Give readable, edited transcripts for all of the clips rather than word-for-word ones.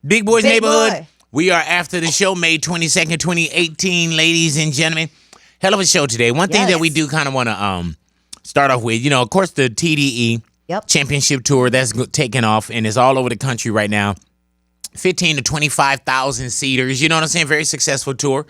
Big Boy's Big Neighborhood. Boy. We are after the show, May 22nd, 2018, ladies and gentlemen. Hell of a show today. One thing that we do kind of want to start off with, of course, the TDE Championship Tour that's taking off and is all over the country right now. 15 to 25,000 seaters. You know what I'm saying? Very successful tour.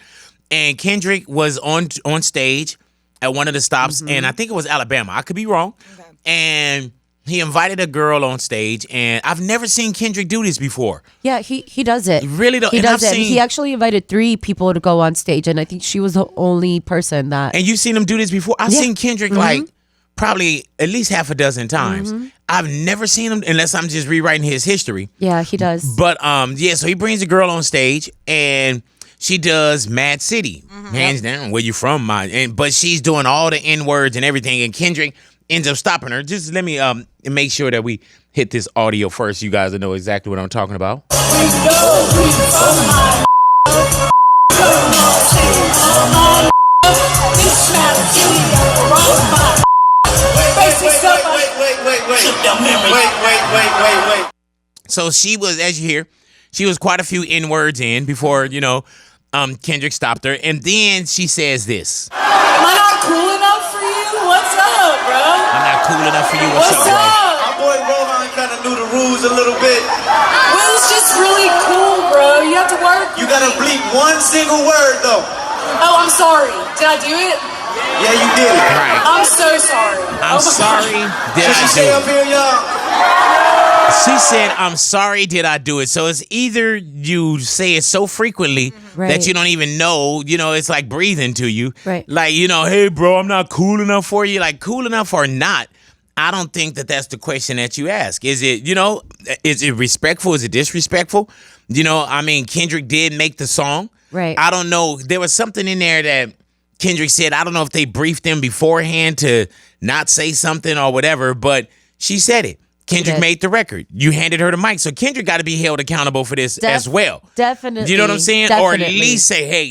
And Kendrick was on stage at one of the stops, and I think it was Alabama. I could be wrong. Okay. And he invited a girl on stage, and I've never seen Kendrick do this before. Yeah, he does it. Really? He does it. He actually invited 3 people to go on stage, and I think she was the only person that... And you've seen him do this before? I've seen Kendrick like probably at least half a dozen times. I've never seen him unless I'm just rewriting his history. Yeah, he does. But so he brings a girl on stage, and she does Mad City, hands down. Where you from, but she's doing all the N-words and everything, and Kendrick ends up stopping her. Just let me make sure that we hit this audio first. You guys will know exactly what I'm talking about. Wait. So she was, as you hear, she was quite a few N-words in before, Kendrick stopped her. And then she says this. Am I not cool enough for you? What's up, bro? I'm not cool enough for you. What's up, bro? My boy Rohan kind of knew the rules a little bit. Well, it's just really cool, bro. You have to work. You gotta bleep one single word, though. Oh, I'm sorry. Did I do it? Yeah, you did it. Right. I'm so sorry. I'm sorry. Did I do it? Up here, y'all. She said, I'm sorry, did I do it? So it's either you say it so frequently that you don't even know, it's like breathing to you. Right. Like, hey, bro, I'm not cool enough for you. Like, cool enough or not, I don't think that that's the question that you ask. Is it, is it respectful? Is it disrespectful? Kendrick did make the song. Right. I don't know. There was something in there that Kendrick said. I don't know if they briefed him beforehand to not say something or whatever, but she said it. Kendrick made the record. You handed her the mic. So Kendrick got to be held accountable for this as well. Definitely. You know what I'm saying? Definitely. Or at least say, hey,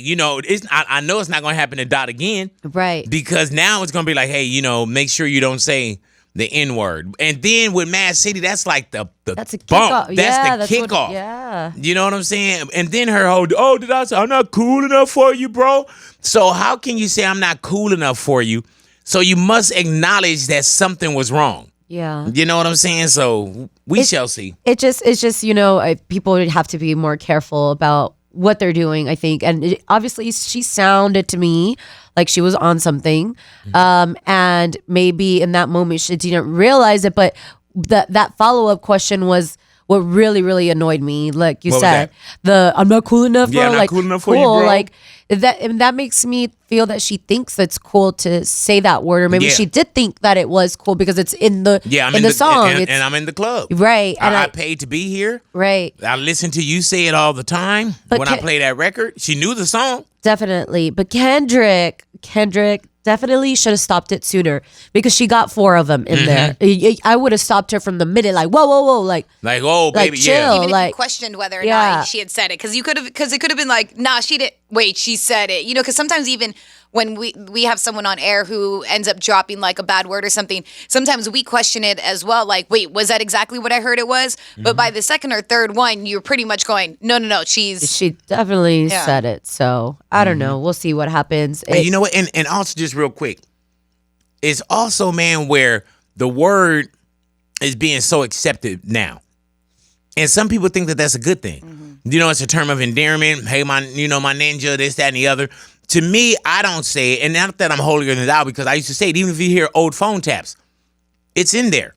I know it's not going to happen to Dot again. Right. Because now it's going to be like, hey, make sure you don't say the N-word. And then with Mad City, that's like the that's a bump. Kickoff. That's the kickoff. Yeah. You know what I'm saying? And then her whole, did I say I'm not cool enough for you, bro? So how can you say I'm not cool enough for you? So you must acknowledge that something was wrong. Yeah. You know what I'm saying? So we shall see. It's just people would have to be more careful about what they're doing, I think. And obviously she sounded to me like she was on something. And maybe in that moment she didn't realize it, but that follow-up question was what really, really annoyed me. Like you said, I'm not cool enough, bro. Yeah, not like, cool enough for you, bro. Like that makes me feel that she thinks it's cool to say that word, or maybe she did think that it was cool because it's in the song, and I'm in the club, right? And I paid to be here, right? I listen to you say it all the time when I play that record. She knew the song, definitely, but Kendrick definitely should have stopped it sooner because she got 4 of them in there. I would have stopped her from the minute, like whoa, like oh baby, chill, even if like you questioned whether or not she had said it, because it could have been like, nah, she didn't. Wait, she said it. Because sometimes even when we have someone on air who ends up dropping like a bad word or something, sometimes we question it as well. Like, wait, was that exactly what I heard it was? But by the second or third one, you're pretty much going, no, she definitely said it. So I don't know. We'll see what happens. And you know what? And also just real quick, it's also, man, where the word is being so accepted now. And some people think that that's a good thing. It's a term of endearment. Hey, my ninja, this, that, and the other. To me, I don't say it. And not that I'm holier than thou, because I used to say it. Even if you hear old phone taps, it's in there.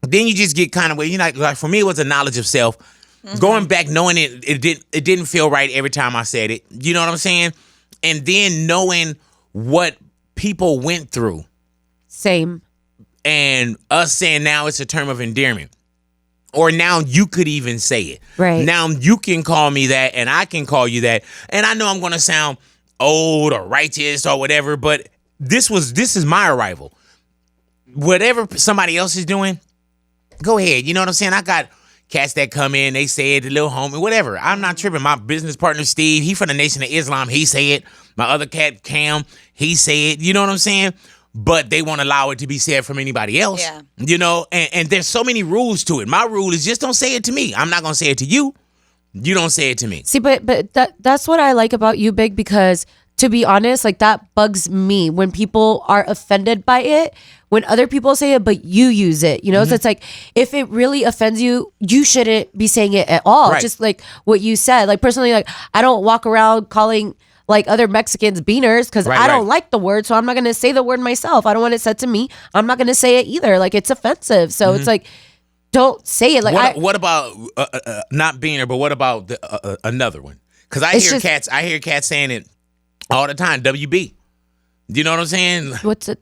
Then you just get kind of, like for me, it was a knowledge of self. Going back, knowing it didn't feel right every time I said it. You know what I'm saying? And then knowing what people went through. Same. And us saying now it's a term of endearment. Or now you could even say it. Right. Now you can call me that and I can call you that. And I know I'm going to sound old or righteous or whatever, but this is my arrival. Whatever somebody else is doing, go ahead. You know what I'm saying? I got cats that come in, they say it, the little homie, whatever. I'm not tripping. My business partner, Steve, he from the Nation of Islam, he say it. My other cat, Cam, he say it. You know what I'm saying? But they won't allow it to be said from anybody else. Yeah. And there's so many rules to it. My rule is just don't say it to me. I'm not going to say it to you. You don't say it to me. See, but that's what I like about you, Big, because to be honest, like that bugs me when people are offended by it, when other people say it, but you use it, you know? So it's like, if it really offends you, you shouldn't be saying it at all. Right. Just like what you said. Like personally, like I don't walk around calling like other Mexicans beaners because I don't like the word. So I'm not going to say the word myself. I don't want it said to me. I'm not going to say it either. Like it's offensive. So it's like, don't say it. Like what about not beaner, but what about another one? Because I hear cats saying it all the time. WB. Do you know what I'm saying? What's it?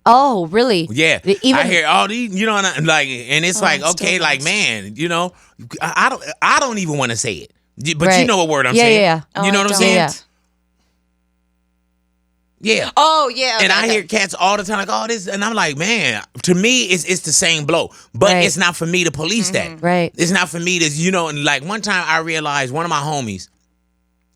Oh, really? Yeah. Even, I hear all these, you know, and it's like, okay, like, man, you know, I don't even want to say it. But you know what word I'm saying. Yeah. You know what I'm saying? Yeah. Oh, yeah. And I hear cats all the time like, oh, this. And I'm like, man, to me, it's the same blow. But it's not for me to police that. Right. It's not for me to, you know, and like one time I realized one of my homies,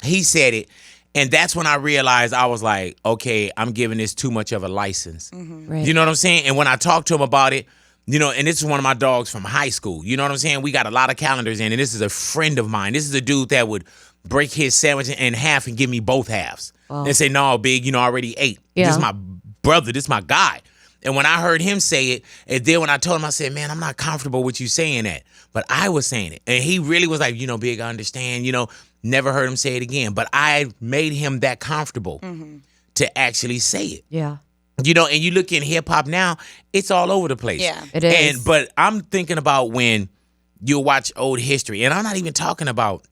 he said it. And that's when I realized I was like, okay, I'm giving this too much of a license. Right. You know what I'm saying? And when I talked to him about it, you know, and this is one of my dogs from high school. You know what I'm saying? We got a lot of calendars in, and this is a friend of mine. This is a dude that would break his sandwich in half and give me both halves. And say, no, Big, you know, I already ate. Yeah. This is my brother. This is my guy. And when I heard him say it, and then when I told him, I said, man, I'm not comfortable with you saying that. But I was saying it. And he really was like, you know, Big, I understand, you know. Never heard him say it again. But I made him that comfortable to actually say it. Yeah. You know, and you look in hip hop now, it's all over the place. Yeah. It is. But I'm thinking about when you watch old history, and I'm not even talking about,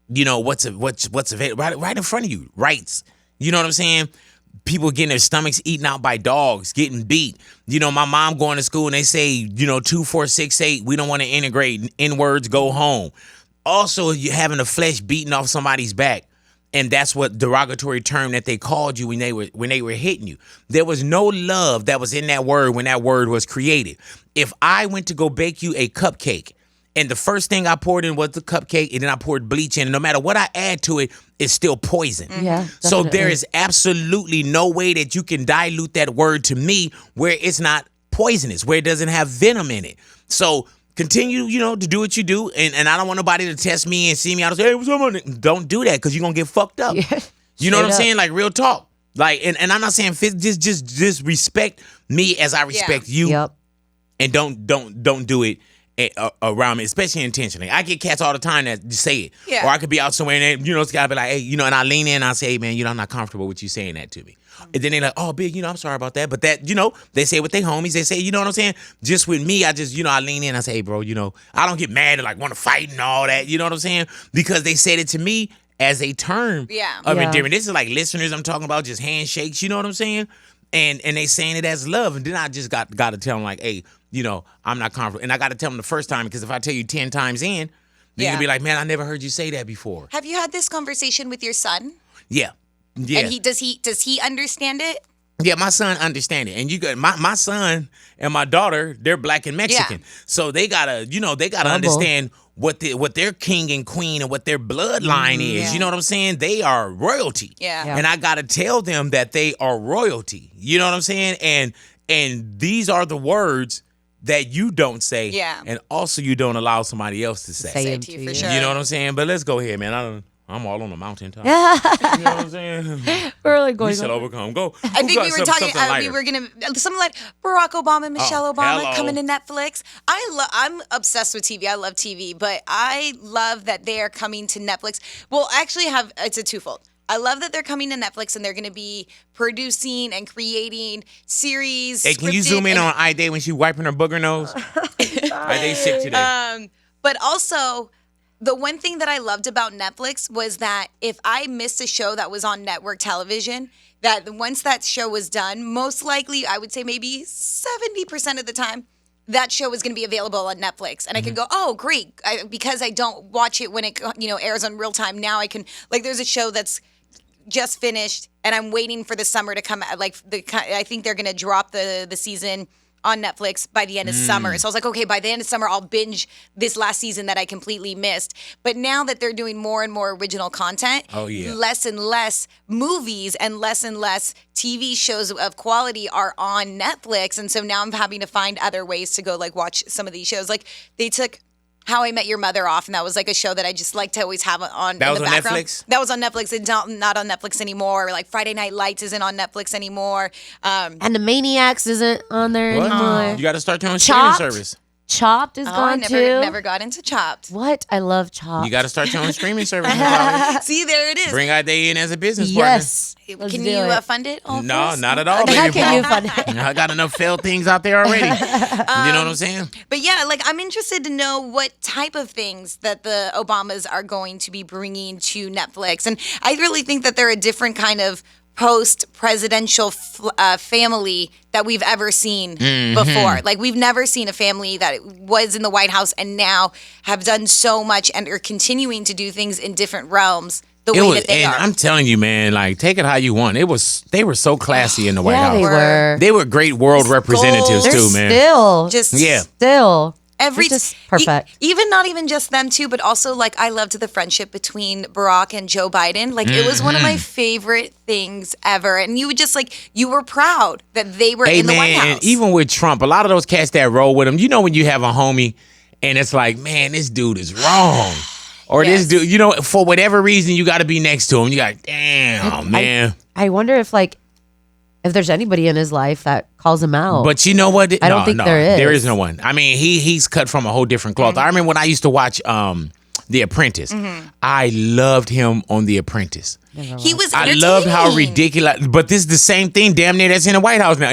you know, what's available right in front of you, rights. You know what I'm saying? People getting their stomachs eaten out by dogs, getting beat. You know, my mom going to school and they say, you know, 2, 4, 6, 8, we don't want to integrate. N-words, go home. Also, you having the flesh beating off somebody's back. And that's what derogatory term that they called you when they were hitting you. There was no love that was in that word when that word was created. If I went to go bake you a cupcake, and the first thing I poured in was the cupcake, and then I poured bleach in, and no matter what I add to it, it's still poison. Yeah. So there definitely. is absolutely no way that you can dilute that word to me where it's not poisonous, where it doesn't have venom in it. So continue, you know, to do what you do, and I don't want nobody to test me and see me out and say, hey, what's up on it? Don't do that, because you're going to get fucked up. Yeah. You know what I'm Straight saying? Like, real talk. Like, and I'm not saying just respect me as I respect you, Yep. and don't do it around me, especially intentionally. I get cats all the time that say it. Yeah. Or I could be out somewhere and you know, it's gotta be like, hey, you know, and I lean in and I say, hey, man, you know, I'm not comfortable with you saying that to me. And then they're like, oh, Big, you know, I'm sorry about that. But that, you know, they say with their homies, they say, you know what I'm saying? Just with me, I just, you know, I lean in and I say, hey, bro, you know, I don't get mad and like want to fight and all that. You know what I'm saying? Because they said it to me as a term of endearment. This is like listeners I'm talking about, just handshakes, you know what I'm saying? And they saying it as love. And then I just got to tell them like, hey, you know, I'm not comfortable. And I got to tell them the first time, because if I tell you 10 times in, then you'll be like, man, I never heard you say that before. Have you had this conversation with your son? Yeah. Yeah. And does he understand it? Yeah, my son understand it. And you got my son and my daughter, they're black and Mexican. Yeah. So they gotta understand what their king and queen and what their bloodline is. Yeah. You know what I'm saying? They are royalty. Yeah. And I gotta tell them that they are royalty. You know what I'm saying? And these are the words that you don't say. Yeah. And also you don't allow somebody else to say. Say it to you for sure. You know what I'm saying? But let's go ahead, man. I'm all on the mountaintop. You know what I'm saying? We're like We going shall overcome. Go. I think we were talking. We were gonna something like Barack Obama, Michelle Obama hello. coming to Netflix. I'm obsessed with TV. I love TV, but I love that they are coming to Netflix. Well, actually, it's a twofold. I love that they're coming to Netflix and they're going to be producing and creating series. Hey, can you zoom in on Ida when she wiping her booger nose? Ida's sick today. But also, the one thing that I loved about Netflix was that if I missed a show that was on network television, that once that show was done, most likely, I would say maybe 70% of the time, that show is going to be available on Netflix. And I can go, oh, great. Because I don't watch it when it airs on real time. Now I can, like, there's a show that's just finished and I'm waiting for the summer to come out. I think they're going to drop the season on Netflix by the end of summer. So I was like, okay, by the end of summer, I'll binge this last season that I completely missed. But now that they're doing more and more original content, less and less movies and less TV shows of quality are on Netflix. And so now I'm having to find other ways to go like watch some of these shows. Like they took How I Met Your Mother off, and that was like a show that I just like to always have on. That in was the on background. Netflix? That was on Netflix. It's not on Netflix anymore. Or like Friday Night Lights isn't on Netflix anymore. And the Maniacs isn't on there What? anymore. You got to start your own streaming Chopped? service. Chopped is I gone never too. never got into Chopped. What? I love Chopped. You got to start your own streaming service. Natalia. See, there it is. Bring Ide in as a business Yes. Let's Can do you it. fund it? All partner. No, first? not at all. How baby can you boy. fund it? I got enough failed things out there already. You know what I'm saying? But yeah, like I'm interested to know what type of things that the Obamas are going to be bringing to Netflix. And I really think that they're a different kind of post-presidential family that we've ever seen before. Like we've never seen a family that was in the White House and now have done so much and are continuing to do things in different realms the way that they and are. I'm telling you, man, like take it how you want. They were so classy in the White Yeah, House. they were. They were great world representatives They're too, man. still. Just Yeah. Still. every They're just perfect. even not even just them two, but also like I loved the friendship between Barack and Joe Biden. Like it was one of my favorite things ever, and you would just like you were proud that they were Hey in the White man, House. and even with Trump, a lot of those cats that roll with him, you know when you have a homie and it's like, man, this dude is wrong. Or Yes. this dude, you know, for whatever reason, you got to be next to him. You got, damn, man. I wonder if there's anybody in his life that calls him out. But you know what? I don't think there is. There is no one. I mean, he's cut from a whole different cloth. I remember when I used to watch The Apprentice. I loved him on The Apprentice. he was I loved how entertaining. ridiculous. But this is the same thing, damn near, that's in the White House now.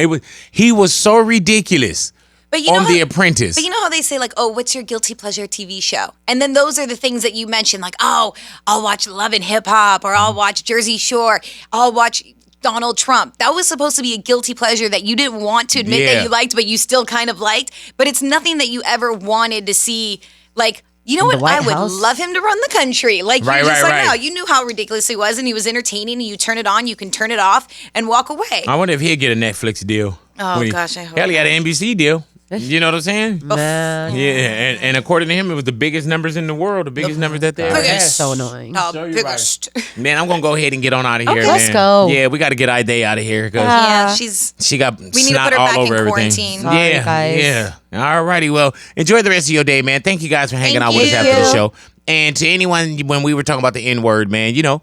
He was so ridiculous But you know on how- The Apprentice. But you know how they say like, oh, what's your guilty pleasure TV show? And then those are the things that you mentioned, like, oh, I'll watch Love and Hip Hop, or I'll watch Jersey Shore, I'll watch Donald Trump. That was supposed to be a guilty pleasure that you didn't want to admit Yeah. that you liked, but you still kind of liked. But it's nothing that you ever wanted to see. Like, you know The what? I White would House? love him to run the country. Like, Right, you're just right, like, right. no, you knew how ridiculous he was, and he was entertaining, and you turn it on, you can turn it off, and walk away. I wonder if he'll get a Netflix deal. Oh, When he- gosh, I hope Hell, he got an NBC deal. You know what I'm saying? Man. Yeah, and according to him, it was the biggest numbers in the world, the biggest numbers that they ever biggest. had. So annoying. Oh, Show you biggest. Man, I'm gonna go ahead and get on out of here, Okay, man. let's go. Yeah, we got to get Ide out of here because Yeah, she's... she got We need to snot put her all back in over everything. quarantine. Sorry, Yeah, guys. yeah. All righty, well, enjoy the rest of your day, man. Thank you guys for hanging Thank out with us you. after the show. And to anyone, when we were talking about the N-word, man, you know,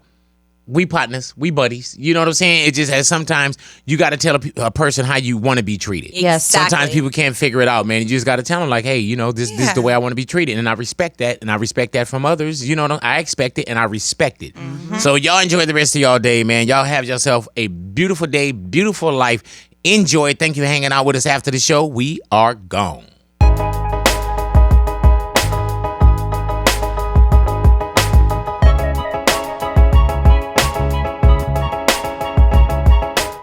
we partners, we buddies. You know what I'm saying? It just has sometimes you got to tell a person how you want to be treated. Yes. Exactly. Sometimes people can't figure it out, man. You just got to tell them, like, hey, you know, this is the way I want to be treated. And I respect that. And I respect that from others. You know, I expect it and I respect it. So y'all enjoy the rest of y'all day, man. Y'all have yourself a beautiful day, beautiful life. Enjoy it. Thank you for hanging out with us after the show. We are gone.